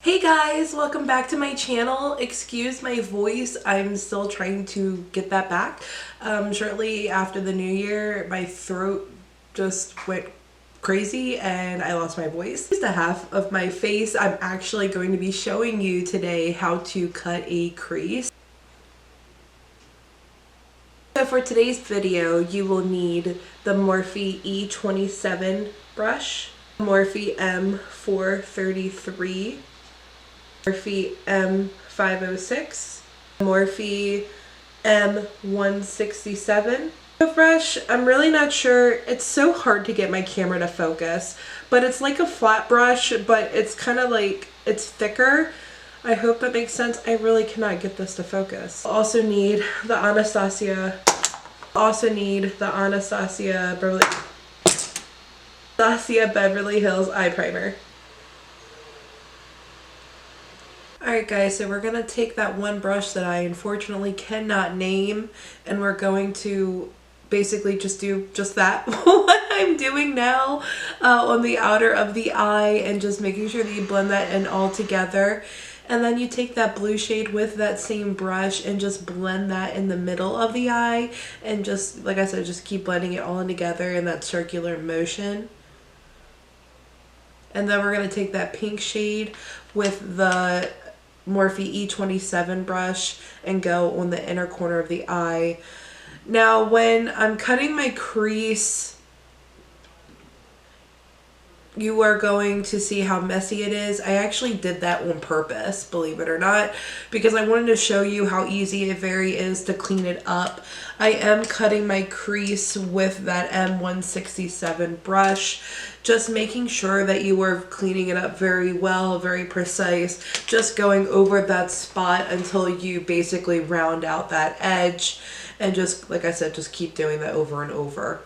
Hey guys, welcome back to my channel. Excuse my voice, I'm still trying to get that back. Shortly after the new year, my throat just went crazy and I lost my voice. Just a half of my face, I'm actually going to be showing you today how to cut a crease. So for today's video, you will need the Morphe E27 brush, Morphe M433, Morphe M506, Morphe M167 brush. I'm really not sure. It's so hard to get my camera to focus, but it's like a flat brush, but it's kind of like, it's thicker. I hope that makes sense. I really cannot get this to focus. Also need the Anastasia. Beverly Hills eye primer. Alright guys, so we're going to take that one brush that I unfortunately cannot name, and we're going to basically just do just that, what I'm doing now on the outer of the eye, and just making sure that you blend that in all together. And then you take that blue shade with that same brush and just blend that in the middle of the eye, and just, like I said, just keep blending it all in together in that circular motion. And then we're going to take that pink shade with the Morphe E27 brush and go on the inner corner of the eye. Now when I'm cutting my crease, you are going to see how messy it is. I actually did that on purpose, believe it or not, because I wanted to show you how easy it very is to clean it up. I am cutting my crease with that M167 brush, just making sure that you are cleaning it up very well, very precise, just going over that spot until you basically round out that edge, and just, like I said, just keep doing that over and over.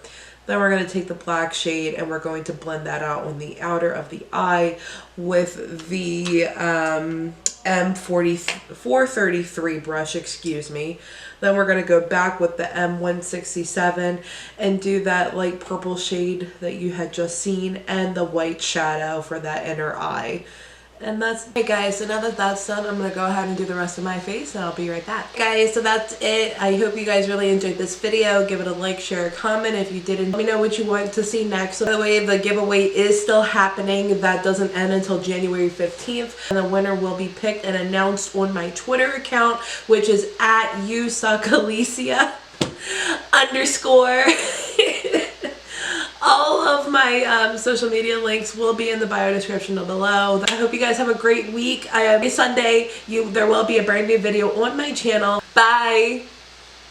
Then we're going to take the black shade and we're going to blend that out on the outer of the eye with the M433 brush, excuse me. Then we're going to go back with the M167 and do that light purple shade that you had just seen and the white shadow for that inner eye. And that's it, guys. So now that that's done, I'm going to go ahead and do the rest of my face, and I'll be right back. Guys, so that's it. I hope you guys really enjoyed this video. Give it a like, share, comment if you didn't. Let me know what you want to see next. So by the way, the giveaway is still happening. That doesn't end until January 15th. And the winner will be picked and announced on my Twitter account, which is at @YouSuckAlicia_. All of my social media links will be in the bio description below. I hope you guys have a great week. Sunday, there will be a brand new video on my channel. Bye!